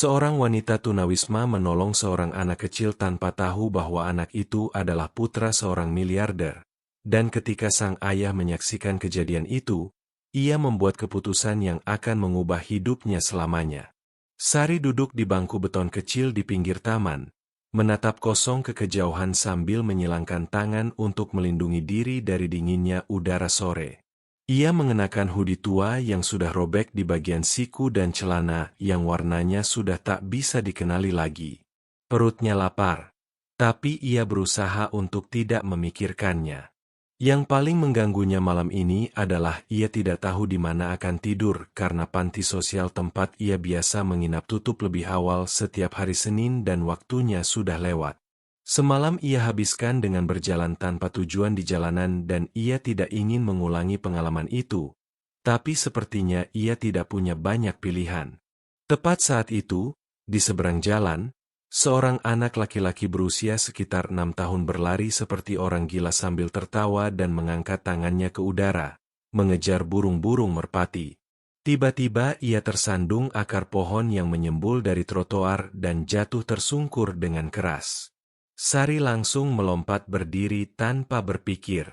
Seorang wanita tunawisma menolong seorang anak kecil tanpa tahu bahwa anak itu adalah putra seorang miliarder. Dan ketika sang ayah menyaksikan kejadian itu, ia membuat keputusan yang akan mengubah hidupnya selamanya. Sari duduk di bangku beton kecil di pinggir taman, menatap kosong ke kejauhan sambil menyilangkan tangan untuk melindungi diri dari dinginnya udara sore. Ia mengenakan hoodie tua yang sudah robek di bagian siku dan celana yang warnanya sudah tak bisa dikenali lagi. Perutnya lapar, tapi ia berusaha untuk tidak memikirkannya. Yang paling mengganggunya malam ini adalah ia tidak tahu di mana akan tidur karena panti sosial tempat ia biasa menginap tutup lebih awal setiap hari Senin dan waktunya sudah lewat. Semalam ia habiskan dengan berjalan tanpa tujuan di jalanan dan ia tidak ingin mengulangi pengalaman itu. Tapi sepertinya ia tidak punya banyak pilihan. Tepat saat itu, di seberang jalan, seorang anak laki-laki berusia sekitar 6 tahun berlari seperti orang gila sambil tertawa dan mengangkat tangannya ke udara, mengejar burung-burung merpati. Tiba-tiba ia tersandung akar pohon yang menyembul dari trotoar dan jatuh tersungkur dengan keras. Sari langsung melompat berdiri tanpa berpikir.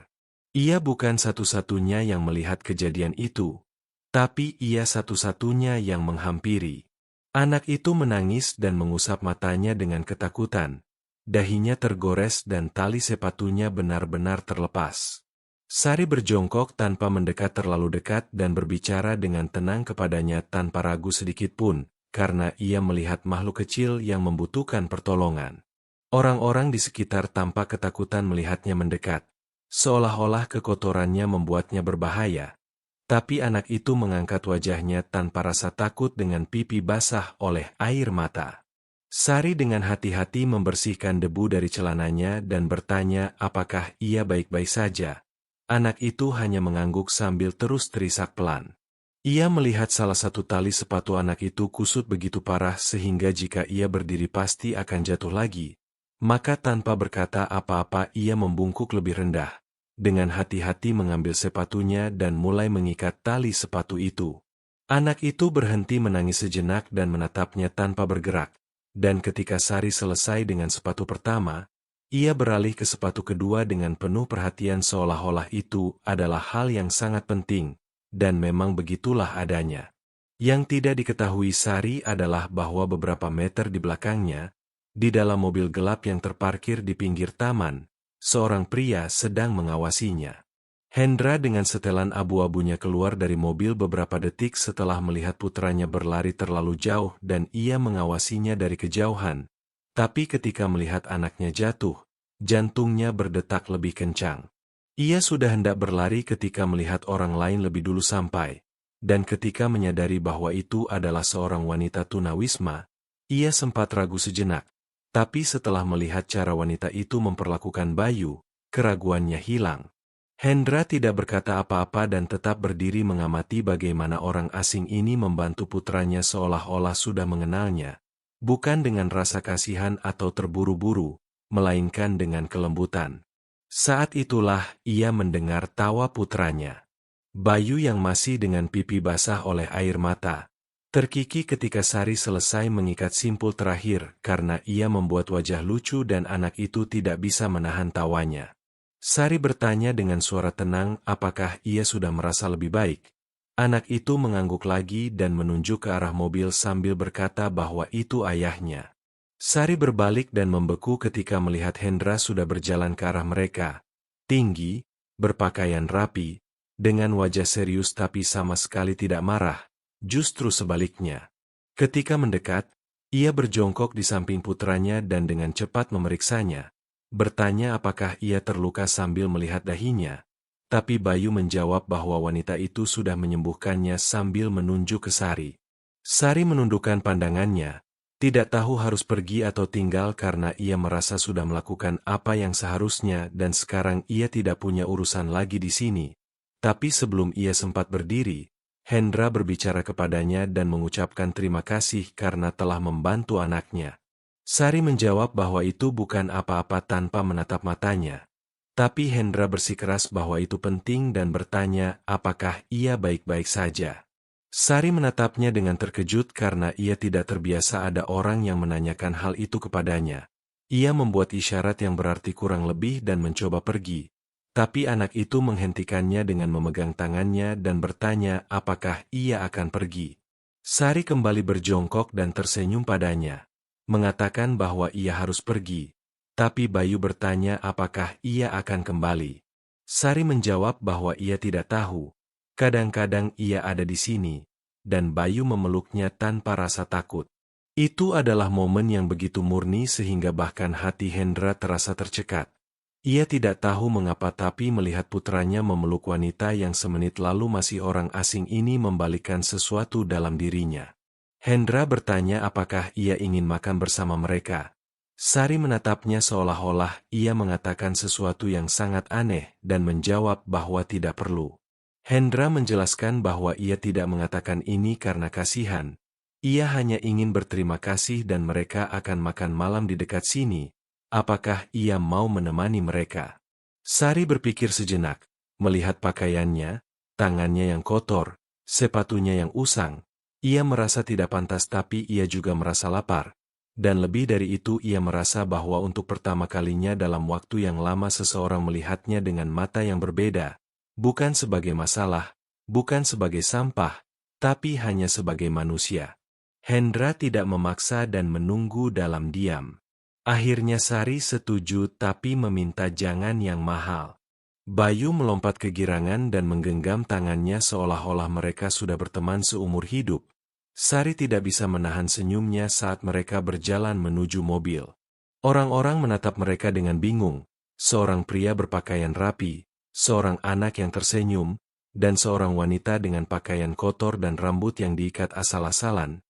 Ia bukan satu-satunya yang melihat kejadian itu, tapi ia satu-satunya yang menghampiri. Anak itu menangis dan mengusap matanya dengan ketakutan. Dahinya tergores dan tali sepatunya benar-benar terlepas. Sari berjongkok tanpa mendekat terlalu dekat dan berbicara dengan tenang kepadanya tanpa ragu sedikitpun, karena ia melihat makhluk kecil yang membutuhkan pertolongan. Orang-orang di sekitar tampak ketakutan melihatnya mendekat, seolah-olah kekotorannya membuatnya berbahaya. Tapi anak itu mengangkat wajahnya tanpa rasa takut dengan pipi basah oleh air mata. Sari dengan hati-hati membersihkan debu dari celananya dan bertanya apakah ia baik-baik saja. Anak itu hanya mengangguk sambil terus terisak pelan. Ia melihat salah satu tali sepatu anak itu kusut begitu parah sehingga jika ia berdiri pasti akan jatuh lagi. Maka tanpa berkata apa-apa ia membungkuk lebih rendah. Dengan hati-hati mengambil sepatunya dan mulai mengikat tali sepatu itu. Anak itu berhenti menangis sejenak dan menatapnya tanpa bergerak. Dan ketika Sari selesai dengan sepatu pertama, ia beralih ke sepatu kedua dengan penuh perhatian seolah-olah itu adalah hal yang sangat penting. Dan memang begitulah adanya. Yang tidak diketahui Sari adalah bahwa beberapa meter di belakangnya, di dalam mobil gelap yang terparkir di pinggir taman, seorang pria sedang mengawasinya. Hendra dengan setelan abu-abunya keluar dari mobil beberapa detik setelah melihat putranya berlari terlalu jauh dan ia mengawasinya dari kejauhan. Tapi ketika melihat anaknya jatuh, jantungnya berdetak lebih kencang. Ia sudah hendak berlari ketika melihat orang lain lebih dulu sampai. Dan ketika menyadari bahwa itu adalah seorang wanita tunawisma, ia sempat ragu sejenak. Tapi setelah melihat cara wanita itu memperlakukan Bayu, keraguannya hilang. Hendra tidak berkata apa-apa dan tetap berdiri mengamati bagaimana orang asing ini membantu putranya seolah-olah sudah mengenalnya. Bukan dengan rasa kasihan atau terburu-buru, melainkan dengan kelembutan. Saat itulah ia mendengar tawa putranya. Bayu yang masih dengan pipi basah oleh air mata. Terkikik ketika Sari selesai mengikat simpul terakhir karena ia membuat wajah lucu dan anak itu tidak bisa menahan tawanya. Sari bertanya dengan suara tenang apakah ia sudah merasa lebih baik. Anak itu mengangguk lagi dan menunjuk ke arah mobil sambil berkata bahwa itu ayahnya. Sari berbalik dan membeku ketika melihat Hendra sudah berjalan ke arah mereka. Tinggi, berpakaian rapi, dengan wajah serius tapi sama sekali tidak marah. Justru sebaliknya. Ketika mendekat, ia berjongkok di samping putranya dan dengan cepat memeriksanya. Bertanya apakah ia terluka sambil melihat dahinya. Tapi Bayu menjawab bahwa wanita itu sudah menyembuhkannya sambil menunjuk ke Sari. Sari menundukkan pandangannya, tidak tahu harus pergi atau tinggal karena ia merasa sudah melakukan apa yang seharusnya dan sekarang ia tidak punya urusan lagi di sini. Tapi sebelum ia sempat berdiri, Hendra berbicara kepadanya dan mengucapkan terima kasih karena telah membantu anaknya. Sari menjawab bahwa itu bukan apa-apa tanpa menatap matanya. Tapi Hendra bersikeras bahwa itu penting dan bertanya apakah ia baik-baik saja. Sari menatapnya dengan terkejut karena ia tidak terbiasa ada orang yang menanyakan hal itu kepadanya. Ia membuat isyarat yang berarti kurang lebih dan mencoba pergi. Tapi anak itu menghentikannya dengan memegang tangannya dan bertanya apakah ia akan pergi. Sari kembali berjongkok dan tersenyum padanya, mengatakan bahwa ia harus pergi. Tapi Bayu bertanya apakah ia akan kembali. Sari menjawab bahwa ia tidak tahu. Kadang-kadang ia ada di sini, dan Bayu memeluknya tanpa rasa takut. Itu adalah momen yang begitu murni sehingga bahkan hati Hendra terasa tercekat. Ia tidak tahu mengapa tapi melihat putranya memeluk wanita yang semenit lalu masih orang asing ini membalikkan sesuatu dalam dirinya. Hendra bertanya apakah ia ingin makan bersama mereka. Sari menatapnya seolah-olah ia mengatakan sesuatu yang sangat aneh dan menjawab bahwa tidak perlu. Hendra menjelaskan bahwa ia tidak mengatakan ini karena kasihan. Ia hanya ingin berterima kasih dan mereka akan makan malam di dekat sini. Apakah ia mau menemani mereka? Sari berpikir sejenak, melihat pakaiannya, tangannya yang kotor, sepatunya yang usang. Ia merasa tidak pantas tapi ia juga merasa lapar. Dan lebih dari itu ia merasa bahwa untuk pertama kalinya dalam waktu yang lama seseorang melihatnya dengan mata yang berbeda. Bukan sebagai masalah, bukan sebagai sampah, tapi hanya sebagai manusia. Hendra tidak memaksa dan menunggu dalam diam. Akhirnya Sari setuju tapi meminta jangan yang mahal. Bayu melompat kegirangan dan menggenggam tangannya seolah-olah mereka sudah berteman seumur hidup. Sari tidak bisa menahan senyumnya saat mereka berjalan menuju mobil. Orang-orang menatap mereka dengan bingung. Seorang pria berpakaian rapi, seorang anak yang tersenyum, dan seorang wanita dengan pakaian kotor dan rambut yang diikat asal-asalan.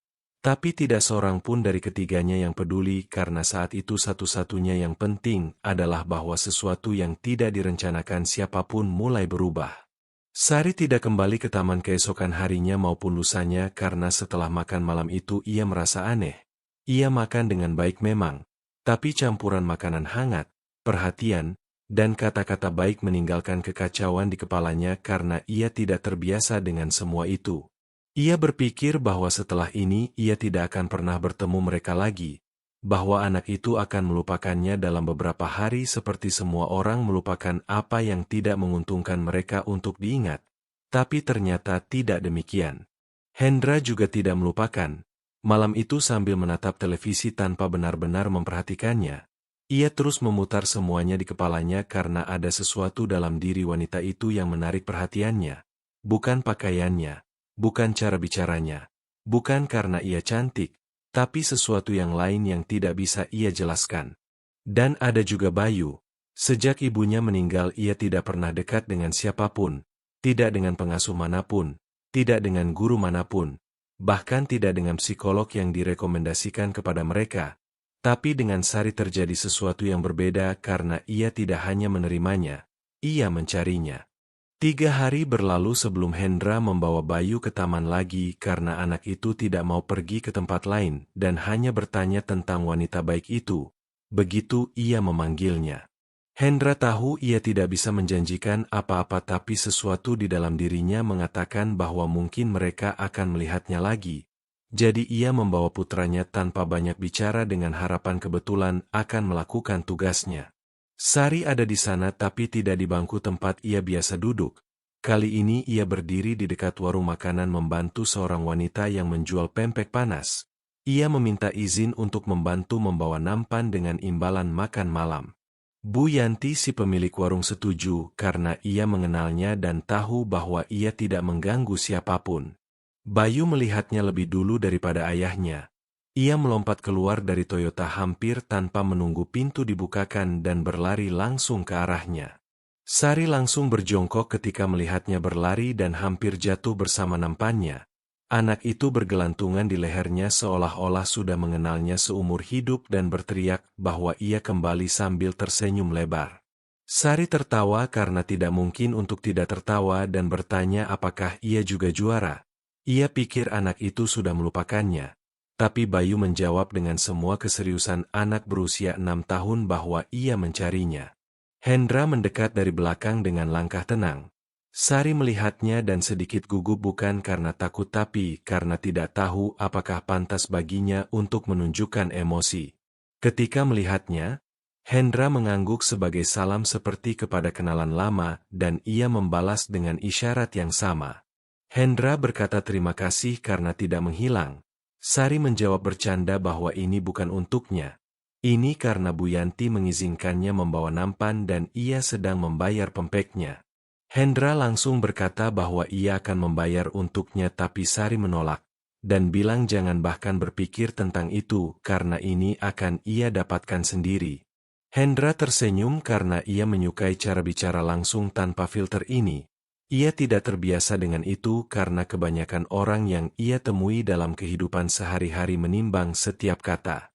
Tapi tidak seorang pun dari ketiganya yang peduli karena saat itu satu-satunya yang penting adalah bahwa sesuatu yang tidak direncanakan siapapun mulai berubah. Sari tidak kembali ke taman keesokan harinya maupun lusanya karena setelah makan malam itu ia merasa aneh. Ia makan dengan baik memang, tapi campuran makanan hangat, perhatian, dan kata-kata baik meninggalkan kekacauan di kepalanya karena ia tidak terbiasa dengan semua itu. Ia berpikir bahwa setelah ini ia tidak akan pernah bertemu mereka lagi, bahwa anak itu akan melupakannya dalam beberapa hari seperti semua orang melupakan apa yang tidak menguntungkan mereka untuk diingat. Tapi ternyata tidak demikian. Hendra juga tidak melupakan. Malam itu sambil menatap televisi tanpa benar-benar memperhatikannya, ia terus memutar semuanya di kepalanya karena ada sesuatu dalam diri wanita itu yang menarik perhatiannya. Bukan pakaiannya. Bukan cara bicaranya, bukan karena ia cantik, tapi sesuatu yang lain yang tidak bisa ia jelaskan. Dan ada juga Bayu. Sejak ibunya meninggal ia tidak pernah dekat dengan siapapun, tidak dengan pengasuh manapun, tidak dengan guru manapun, bahkan tidak dengan psikolog yang direkomendasikan kepada mereka. Tapi dengan Sari terjadi sesuatu yang berbeda karena ia tidak hanya menerimanya, ia mencarinya. 3 hari berlalu sebelum Hendra membawa Bayu ke taman lagi karena anak itu tidak mau pergi ke tempat lain dan hanya bertanya tentang wanita baik itu. Begitu ia memanggilnya. Hendra tahu ia tidak bisa menjanjikan apa-apa tapi sesuatu di dalam dirinya mengatakan bahwa mungkin mereka akan melihatnya lagi. Jadi ia membawa putranya tanpa banyak bicara dengan harapan kebetulan akan melakukan tugasnya. Sari ada di sana tapi tidak di bangku tempat ia biasa duduk. Kali ini ia berdiri di dekat warung makanan membantu seorang wanita yang menjual pempek panas. Ia meminta izin untuk membantu membawa nampan dengan imbalan makan malam. Bu Yanti si pemilik warung setuju karena ia mengenalnya dan tahu bahwa ia tidak mengganggu siapapun. Bayu melihatnya lebih dulu daripada ayahnya. Ia melompat keluar dari Toyota hampir tanpa menunggu pintu dibukakan dan berlari langsung ke arahnya. Sari langsung berjongkok ketika melihatnya berlari dan hampir jatuh bersama nampannya. Anak itu bergelantungan di lehernya seolah-olah sudah mengenalnya seumur hidup dan berteriak bahwa ia kembali sambil tersenyum lebar. Sari tertawa karena tidak mungkin untuk tidak tertawa dan bertanya apakah ia juga juara. Ia pikir anak itu sudah melupakannya. Tapi Bayu menjawab dengan semua keseriusan anak berusia 6 tahun bahwa ia mencarinya. Hendra mendekat dari belakang dengan langkah tenang. Sari melihatnya dan sedikit gugup bukan karena takut tapi karena tidak tahu apakah pantas baginya untuk menunjukkan emosi. Ketika melihatnya, Hendra mengangguk sebagai salam seperti kepada kenalan lama dan ia membalas dengan isyarat yang sama. Hendra berkata terima kasih karena tidak menghilang. Sari menjawab bercanda bahwa ini bukan untuknya. Ini karena Bu Yanti mengizinkannya membawa nampan dan ia sedang membayar pempeknya. Hendra langsung berkata bahwa ia akan membayar untuknya tapi Sari menolak, dan bilang jangan bahkan berpikir tentang itu karena ini akan ia dapatkan sendiri. Hendra tersenyum karena ia menyukai cara bicara langsung tanpa filter ini. Ia tidak terbiasa dengan itu karena kebanyakan orang yang ia temui dalam kehidupan sehari-hari menimbang setiap kata.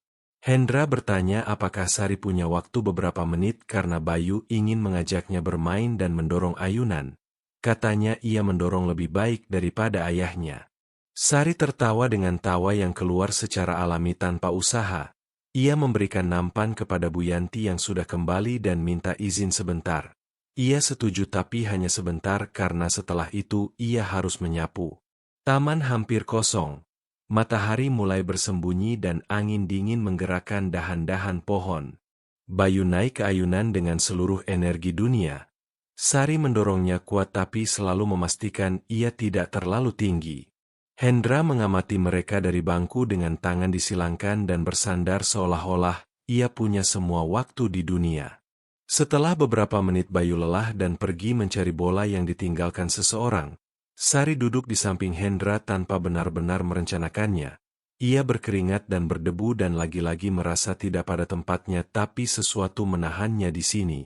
Hendra bertanya apakah Sari punya waktu beberapa menit karena Bayu ingin mengajaknya bermain dan mendorong ayunan. Katanya ia mendorong lebih baik daripada ayahnya. Sari tertawa dengan tawa yang keluar secara alami tanpa usaha. Ia memberikan nampan kepada Bu Yanti yang sudah kembali dan minta izin sebentar. Ia setuju tapi hanya sebentar karena setelah itu ia harus menyapu. Taman hampir kosong. Matahari mulai bersembunyi dan angin dingin menggerakkan dahan-dahan pohon. Bayu naik ke ayunan dengan seluruh energi dunia. Sari mendorongnya kuat tapi selalu memastikan ia tidak terlalu tinggi. Hendra mengamati mereka dari bangku dengan tangan disilangkan dan bersandar seolah-olah ia punya semua waktu di dunia. Setelah beberapa menit Bayu lelah dan pergi mencari bola yang ditinggalkan seseorang, Sari duduk di samping Hendra tanpa benar-benar merencanakannya. Ia berkeringat dan berdebu dan lagi-lagi merasa tidak pada tempatnya tapi sesuatu menahannya di sini.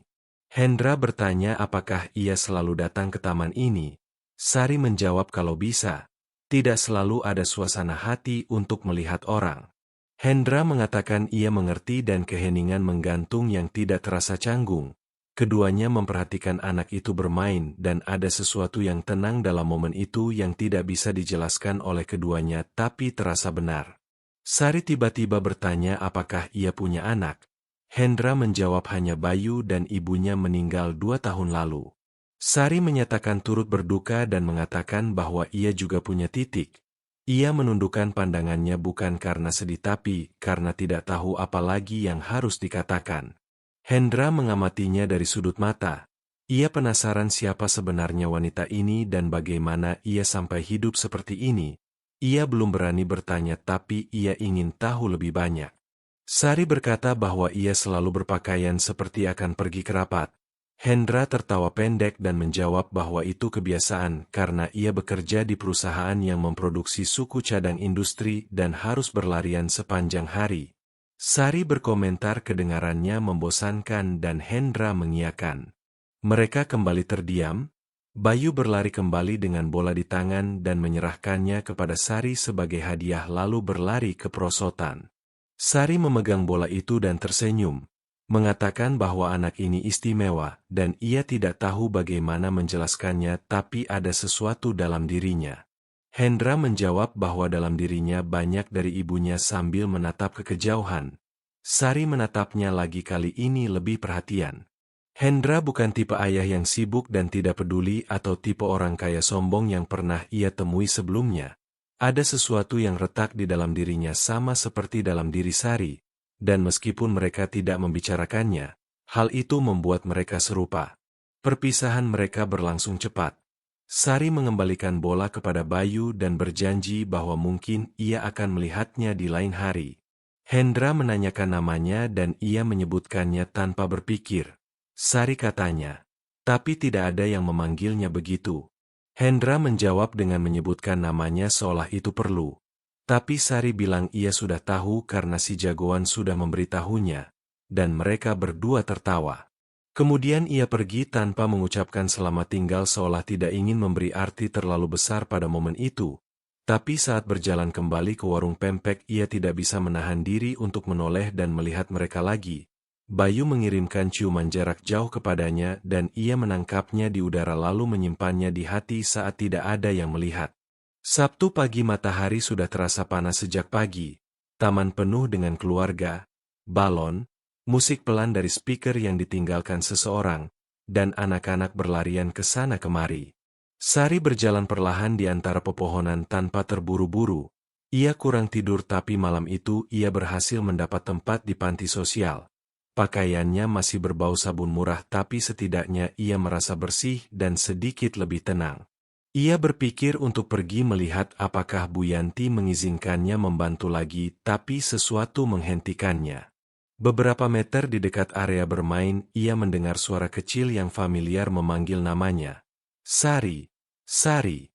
Hendra bertanya apakah ia selalu datang ke taman ini. Sari menjawab kalau bisa. Tidak selalu ada suasana hati untuk melihat orang. Hendra mengatakan ia mengerti dan keheningan menggantung yang tidak terasa canggung. Keduanya memperhatikan anak itu bermain dan ada sesuatu yang tenang dalam momen itu yang tidak bisa dijelaskan oleh keduanya tapi terasa benar. Sari tiba-tiba bertanya apakah ia punya anak. Hendra menjawab hanya Bayu dan ibunya meninggal 2 tahun lalu. Sari menyatakan turut berduka dan mengatakan bahwa ia juga punya titik. Ia menundukkan pandangannya bukan karena sedih tapi karena tidak tahu apa lagi yang harus dikatakan. Hendra mengamatinya dari sudut mata. Ia penasaran siapa sebenarnya wanita ini dan bagaimana ia sampai hidup seperti ini. Ia belum berani bertanya tapi ia ingin tahu lebih banyak. Sari berkata bahwa ia selalu berpakaian seperti akan pergi ke rapat. Hendra tertawa pendek dan menjawab bahwa itu kebiasaan karena ia bekerja di perusahaan yang memproduksi suku cadang industri dan harus berlarian sepanjang hari. Sari berkomentar kedengarannya membosankan dan Hendra mengiyakan. Mereka kembali terdiam. Bayu berlari kembali dengan bola di tangan dan menyerahkannya kepada Sari sebagai hadiah lalu berlari ke perosotan. Sari memegang bola itu dan tersenyum, mengatakan bahwa anak ini istimewa dan ia tidak tahu bagaimana menjelaskannya tapi ada sesuatu dalam dirinya. Hendra menjawab bahwa dalam dirinya banyak dari ibunya sambil menatap ke kejauhan. Sari menatapnya lagi kali ini lebih perhatian. Hendra bukan tipe ayah yang sibuk dan tidak peduli atau tipe orang kaya sombong yang pernah ia temui sebelumnya. Ada sesuatu yang retak di dalam dirinya sama seperti dalam diri Sari, dan meskipun mereka tidak membicarakannya, hal itu membuat mereka serupa. Perpisahan mereka berlangsung cepat. Sari mengembalikan bola kepada Bayu dan berjanji bahwa mungkin ia akan melihatnya di lain hari. Hendra menanyakan namanya dan ia menyebutkannya tanpa berpikir. Sari katanya, tapi tidak ada yang memanggilnya begitu. Hendra menjawab dengan menyebutkan namanya seolah itu perlu. Tapi Sari bilang ia sudah tahu karena si jagoan sudah memberitahunya, dan mereka berdua tertawa. Kemudian ia pergi tanpa mengucapkan selamat tinggal seolah tidak ingin memberi arti terlalu besar pada momen itu. Tapi saat berjalan kembali ke warung pempek ia tidak bisa menahan diri untuk menoleh dan melihat mereka lagi. Bayu mengirimkan ciuman jarak jauh kepadanya dan ia menangkapnya di udara lalu menyimpannya di hati saat tidak ada yang melihat. Sabtu pagi matahari sudah terasa panas sejak pagi. Taman penuh dengan keluarga, balon, musik pelan dari speaker yang ditinggalkan seseorang, dan anak-anak berlarian ke sana kemari. Sari berjalan perlahan di antara pepohonan tanpa terburu-buru. Ia kurang tidur tapi malam itu ia berhasil mendapat tempat di panti sosial. Pakaiannya masih berbau sabun murah tapi setidaknya ia merasa bersih dan sedikit lebih tenang. Ia berpikir untuk pergi melihat apakah Bu Yanti mengizinkannya membantu lagi tapi sesuatu menghentikannya. Beberapa meter di dekat area bermain ia mendengar suara kecil yang familiar memanggil namanya. Sari, Sari.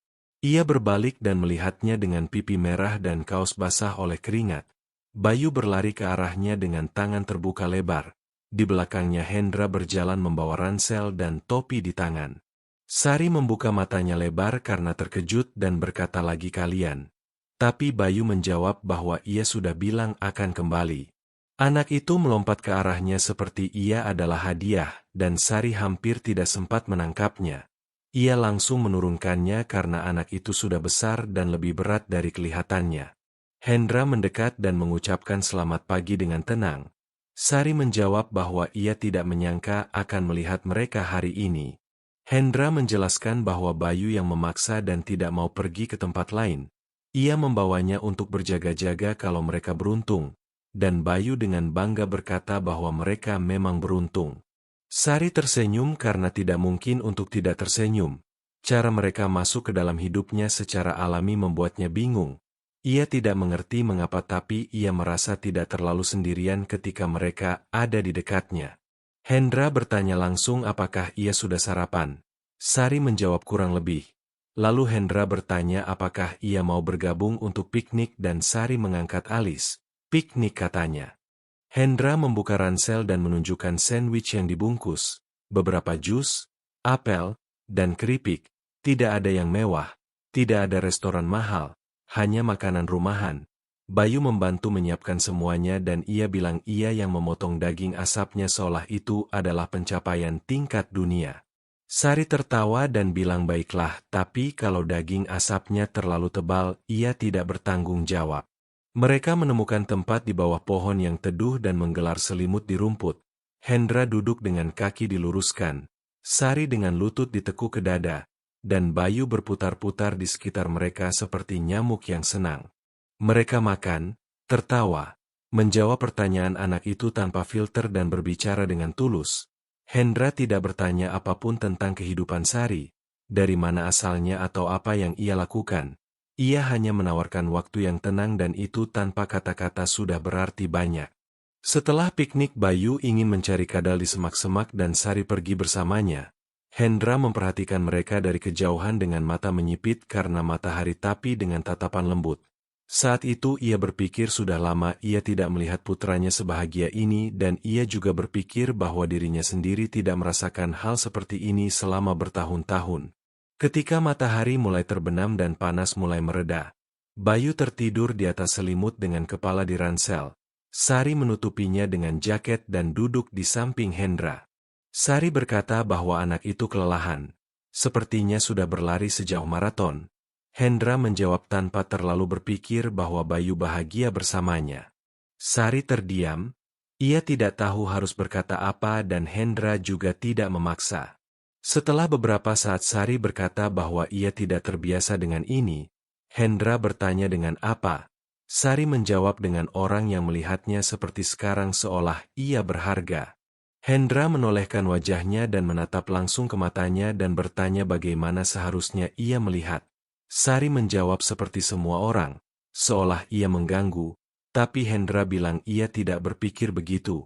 Ia berbalik dan melihatnya dengan pipi merah dan kaos basah oleh keringat. Bayu berlari ke arahnya dengan tangan terbuka lebar. Di belakangnya Hendra berjalan membawa ransel dan topi di tangan. Sari membuka matanya lebar karena terkejut dan berkata lagi kalian. Tapi Bayu menjawab bahwa ia sudah bilang akan kembali. Anak itu melompat ke arahnya seperti ia adalah hadiah, dan Sari hampir tidak sempat menangkapnya. Ia langsung menurunkannya karena anak itu sudah besar dan lebih berat dari kelihatannya. Hendra mendekat dan mengucapkan selamat pagi dengan tenang. Sari menjawab bahwa ia tidak menyangka akan melihat mereka hari ini. Hendra menjelaskan bahwa Bayu yang memaksa dan tidak mau pergi ke tempat lain. Ia membawanya untuk berjaga-jaga kalau mereka beruntung, dan Bayu dengan bangga berkata bahwa mereka memang beruntung. Sari tersenyum karena tidak mungkin untuk tidak tersenyum. Cara mereka masuk ke dalam hidupnya secara alami membuatnya bingung. Ia tidak mengerti mengapa tapi ia merasa tidak terlalu sendirian ketika mereka ada di dekatnya. Hendra bertanya langsung apakah ia sudah sarapan. Sari menjawab kurang lebih. Lalu Hendra bertanya apakah ia mau bergabung untuk piknik dan Sari mengangkat alis. Piknik katanya. Hendra membuka ransel dan menunjukkan sandwich yang dibungkus, beberapa jus, apel, dan keripik. Tidak ada yang mewah, tidak ada restoran mahal, hanya makanan rumahan. Bayu membantu menyiapkan semuanya dan ia bilang ia yang memotong daging asapnya seolah itu adalah pencapaian tingkat dunia. Sari tertawa dan bilang baiklah, tapi kalau daging asapnya terlalu tebal, ia tidak bertanggung jawab. Mereka menemukan tempat di bawah pohon yang teduh dan menggelar selimut di rumput. Hendra duduk dengan kaki diluruskan, Sari dengan lutut ditekuk ke dada, dan Bayu berputar-putar di sekitar mereka seperti nyamuk yang senang. Mereka makan, tertawa, menjawab pertanyaan anak itu tanpa filter dan berbicara dengan tulus. Hendra tidak bertanya apapun tentang kehidupan Sari, dari mana asalnya atau apa yang ia lakukan. Ia hanya menawarkan waktu yang tenang dan itu tanpa kata-kata sudah berarti banyak. Setelah piknik Bayu ingin mencari kadal di semak-semak dan Sari pergi bersamanya. Hendra memperhatikan mereka dari kejauhan dengan mata menyipit karena matahari tapi dengan tatapan lembut. Saat itu ia berpikir sudah lama ia tidak melihat putranya sebahagia ini dan ia juga berpikir bahwa dirinya sendiri tidak merasakan hal seperti ini selama bertahun-tahun. Ketika matahari mulai terbenam dan panas mulai mereda, Bayu tertidur di atas selimut dengan kepala di ransel. Sari menutupinya dengan jaket dan duduk di samping Hendra. Sari berkata bahwa anak itu kelelahan. Sepertinya sudah berlari sejauh maraton. Hendra menjawab tanpa terlalu berpikir bahwa Bayu bahagia bersamanya. Sari terdiam. Ia tidak tahu harus berkata apa dan Hendra juga tidak memaksa. Setelah beberapa saat Sari berkata bahwa ia tidak terbiasa dengan ini, Hendra bertanya dengan apa. Sari menjawab dengan orang yang melihatnya seperti sekarang seolah ia berharga. Hendra menolehkan wajahnya dan menatap langsung ke matanya dan bertanya bagaimana seharusnya ia melihat. Sari menjawab seperti semua orang, seolah ia mengganggu, tapi Hendra bilang ia tidak berpikir begitu.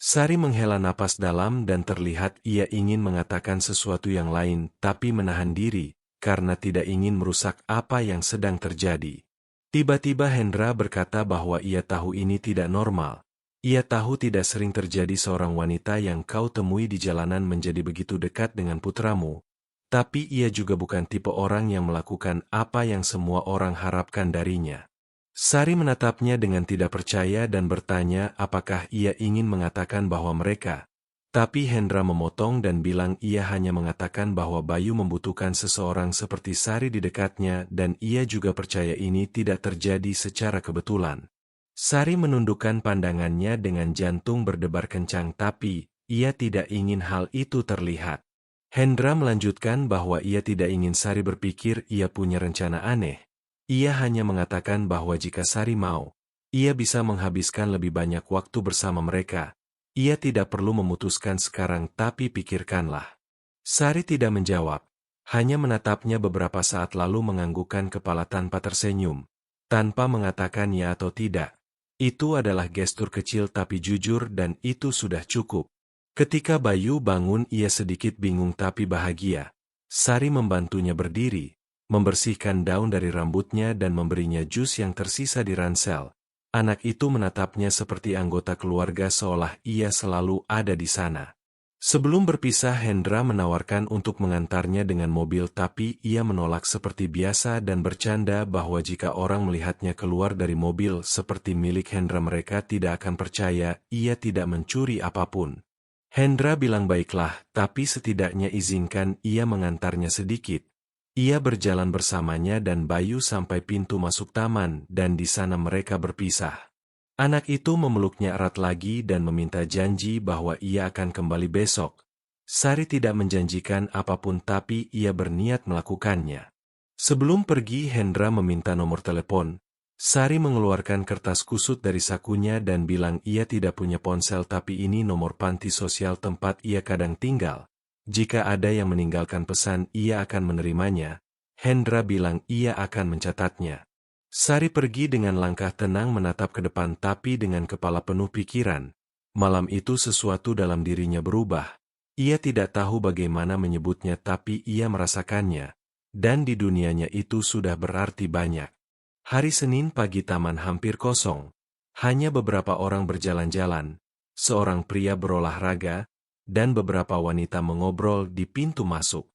Sari menghela napas dalam dan terlihat ia ingin mengatakan sesuatu yang lain tapi menahan diri, karena tidak ingin merusak apa yang sedang terjadi. Tiba-tiba Hendra berkata bahwa ia tahu ini tidak normal. Ia tahu tidak sering terjadi seorang wanita yang kau temui di jalanan menjadi begitu dekat dengan putramu. Tapi ia juga bukan tipe orang yang melakukan apa yang semua orang harapkan darinya. Sari menatapnya dengan tidak percaya dan bertanya apakah ia ingin mengatakan bahwa mereka. Tapi Hendra memotong dan bilang ia hanya mengatakan bahwa Bayu membutuhkan seseorang seperti Sari di dekatnya dan ia juga percaya ini tidak terjadi secara kebetulan. Sari menundukkan pandangannya dengan jantung berdebar kencang tapi ia tidak ingin hal itu terlihat. Hendra melanjutkan bahwa ia tidak ingin Sari berpikir ia punya rencana aneh. Ia hanya mengatakan bahwa jika Sari mau, ia bisa menghabiskan lebih banyak waktu bersama mereka. Ia tidak perlu memutuskan sekarang tapi pikirkanlah. Sari tidak menjawab, hanya menatapnya beberapa saat lalu menganggukkan kepala tanpa tersenyum, tanpa mengatakan ya atau tidak. Itu adalah gestur kecil tapi jujur dan itu sudah cukup. Ketika Bayu bangun ia sedikit bingung tapi bahagia. Sari membantunya berdiri, membersihkan daun dari rambutnya dan memberinya jus yang tersisa di ransel. Anak itu menatapnya seperti anggota keluarga seolah ia selalu ada di sana. Sebelum berpisah Hendra menawarkan untuk mengantarnya dengan mobil tapi ia menolak seperti biasa dan bercanda bahwa jika orang melihatnya keluar dari mobil seperti milik Hendra mereka tidak akan percaya ia tidak mencuri apapun. Hendra bilang baiklah, tapi setidaknya izinkan ia mengantarnya sedikit. Ia berjalan bersamanya dan Bayu sampai pintu masuk taman dan di sana mereka berpisah. Anak itu memeluknya erat lagi dan meminta janji bahwa ia akan kembali besok. Sari tidak menjanjikan apapun tapi ia berniat melakukannya. Sebelum pergi Hendra meminta nomor telepon. Sari mengeluarkan kertas kusut dari sakunya dan bilang ia tidak punya ponsel tapi ini nomor panti sosial tempat ia kadang tinggal. Jika ada yang meninggalkan pesan ia akan menerimanya. Hendra bilang ia akan mencatatnya. Sari pergi dengan langkah tenang menatap ke depan tapi dengan kepala penuh pikiran. Malam itu sesuatu dalam dirinya berubah. Ia tidak tahu bagaimana menyebutnya tapi ia merasakannya. Dan di dunianya itu sudah berarti banyak. Hari Senin pagi taman hampir kosong. Hanya beberapa orang berjalan-jalan. Seorang pria berolahraga. Dan beberapa wanita mengobrol di pintu masuk.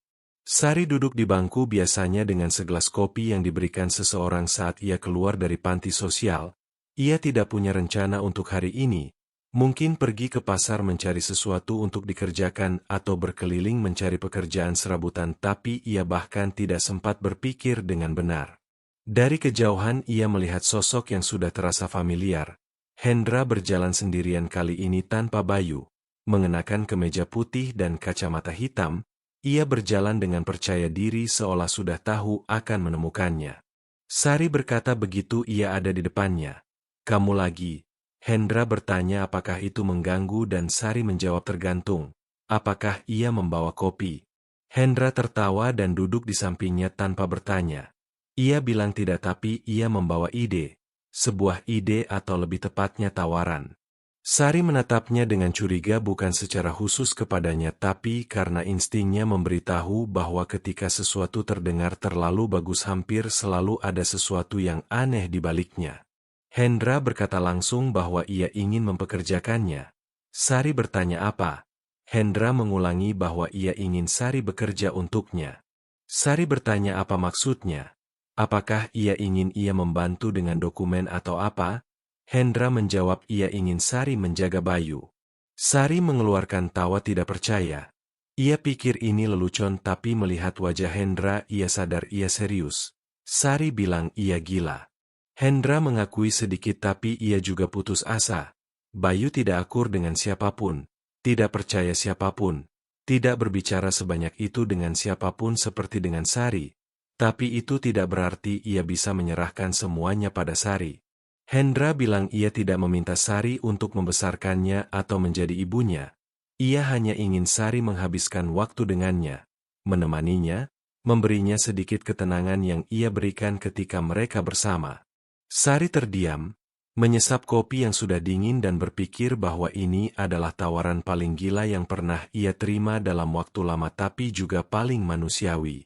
Sari duduk di bangku biasanya dengan segelas kopi yang diberikan seseorang saat ia keluar dari panti sosial. Ia tidak punya rencana untuk hari ini, mungkin pergi ke pasar mencari sesuatu untuk dikerjakan atau berkeliling mencari pekerjaan serabutan tapi ia bahkan tidak sempat berpikir dengan benar. Dari kejauhan ia melihat sosok yang sudah terasa familiar. Hendra berjalan sendirian kali ini tanpa Bayu, mengenakan kemeja putih dan kacamata hitam. Ia berjalan dengan percaya diri seolah sudah tahu akan menemukannya. Sari berkata begitu ia ada di depannya. Kamu lagi? Hendra bertanya apakah itu mengganggu dan Sari menjawab tergantung. Apakah ia membawa kopi? Hendra tertawa dan duduk di sampingnya tanpa bertanya. Ia bilang tidak tapi ia membawa ide. Sebuah ide atau lebih tepatnya tawaran. Sari menatapnya dengan curiga bukan secara khusus kepadanya tapi karena instingnya memberitahu bahwa ketika sesuatu terdengar terlalu bagus hampir selalu ada sesuatu yang aneh di baliknya. Hendra berkata langsung bahwa ia ingin mempekerjakannya. Sari bertanya apa? Hendra mengulangi bahwa ia ingin Sari bekerja untuknya. Sari bertanya apa maksudnya? Apakah ia ingin membantu dengan dokumen atau apa? Hendra menjawab ia ingin Sari menjaga Bayu. Sari mengeluarkan tawa tidak percaya. Ia pikir ini lelucon tapi melihat wajah Hendra ia sadar ia serius. Sari bilang ia gila. Hendra mengakui sedikit tapi ia juga putus asa. Bayu tidak akur dengan siapapun, tidak percaya siapapun, tidak berbicara sebanyak itu dengan siapapun seperti dengan Sari. Tapi itu tidak berarti ia bisa menyerahkan semuanya pada Sari. Hendra bilang ia tidak meminta Sari untuk membesarkannya atau menjadi ibunya. Ia hanya ingin Sari menghabiskan waktu dengannya, menemaninya, memberinya sedikit ketenangan yang ia berikan ketika mereka bersama. Sari terdiam, menyesap kopi yang sudah dingin dan berpikir bahwa ini adalah tawaran paling gila yang pernah ia terima dalam waktu lama tapi juga paling manusiawi.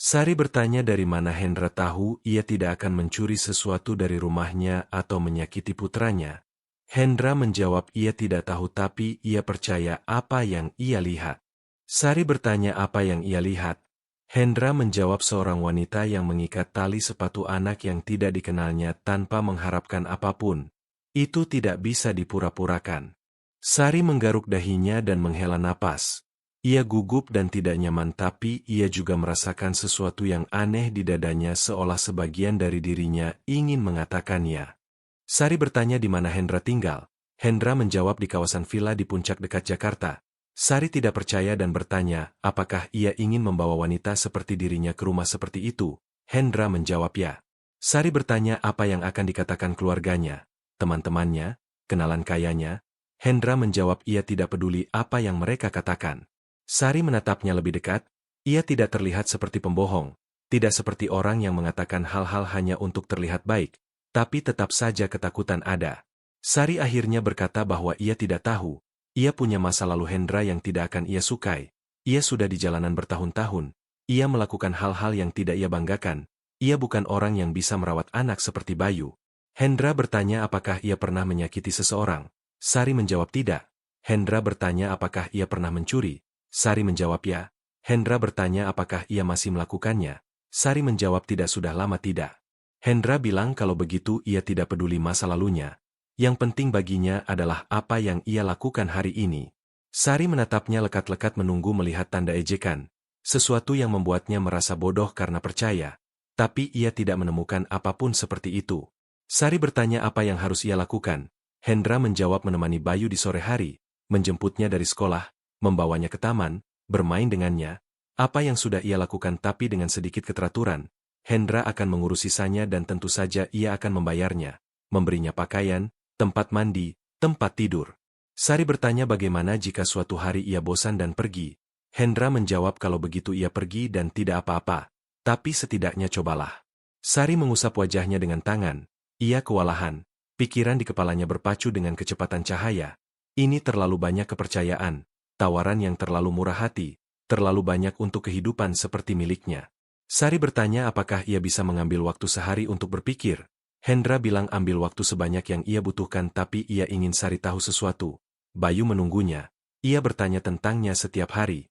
Sari bertanya dari mana Hendra tahu ia tidak akan mencuri sesuatu dari rumahnya atau menyakiti putranya. Hendra menjawab ia tidak tahu tapi ia percaya apa yang ia lihat. Sari bertanya apa yang ia lihat. Hendra menjawab seorang wanita yang mengikat tali sepatu anak yang tidak dikenalnya tanpa mengharapkan apapun. Itu tidak bisa dipura-purakan. Sari menggaruk dahinya dan menghela napas. Ia gugup dan tidak nyaman tapi ia juga merasakan sesuatu yang aneh di dadanya seolah sebagian dari dirinya ingin mengatakannya. Sari bertanya di mana Hendra tinggal. Hendra menjawab di kawasan villa di puncak dekat Jakarta. Sari tidak percaya dan bertanya, apakah ia ingin membawa wanita seperti dirinya ke rumah seperti itu? Hendra menjawab ya. Sari bertanya apa yang akan dikatakan keluarganya, teman-temannya, kenalan kayanya. Hendra menjawab ia tidak peduli apa yang mereka katakan. Sari menatapnya lebih dekat, ia tidak terlihat seperti pembohong, tidak seperti orang yang mengatakan hal-hal hanya untuk terlihat baik, tapi tetap saja ketakutan ada. Sari akhirnya berkata bahwa ia tidak tahu. Ia punya masa lalu Hendra yang tidak akan ia sukai. Ia sudah di jalanan bertahun-tahun. Ia melakukan hal-hal yang tidak ia banggakan. Ia bukan orang yang bisa merawat anak seperti Bayu. Hendra bertanya apakah ia pernah menyakiti seseorang. Sari menjawab tidak. Hendra bertanya apakah ia pernah mencuri. Sari menjawab ya. Hendra bertanya apakah ia masih melakukannya. Sari menjawab tidak, sudah lama tidak. Hendra bilang kalau begitu ia tidak peduli masa lalunya. Yang penting baginya adalah apa yang ia lakukan hari ini. Sari menatapnya lekat-lekat menunggu melihat tanda ejekan. Sesuatu yang membuatnya merasa bodoh karena percaya. Tapi ia tidak menemukan apapun seperti itu. Sari bertanya apa yang harus ia lakukan. Hendra menjawab menemani Bayu di sore hari, menjemputnya dari sekolah, membawanya ke taman, bermain dengannya. Apa yang sudah ia lakukan tapi dengan sedikit keteraturan. Hendra akan mengurus sisanya dan tentu saja ia akan membayarnya, memberinya pakaian, tempat mandi, tempat tidur. Sari bertanya bagaimana jika suatu hari ia bosan dan pergi. Hendra menjawab kalau begitu ia pergi dan tidak apa-apa, tapi setidaknya cobalah. Sari mengusap wajahnya dengan tangan. Ia kewalahan, pikiran di kepalanya berpacu dengan kecepatan cahaya. Ini terlalu banyak kepercayaan, tawaran yang terlalu murah hati, terlalu banyak untuk kehidupan seperti miliknya. Sari bertanya apakah ia bisa mengambil waktu sehari untuk berpikir. Hendra bilang ambil waktu sebanyak yang ia butuhkan tapi ia ingin Sari tahu sesuatu. Bayu menunggunya. Ia bertanya tentangnya setiap hari.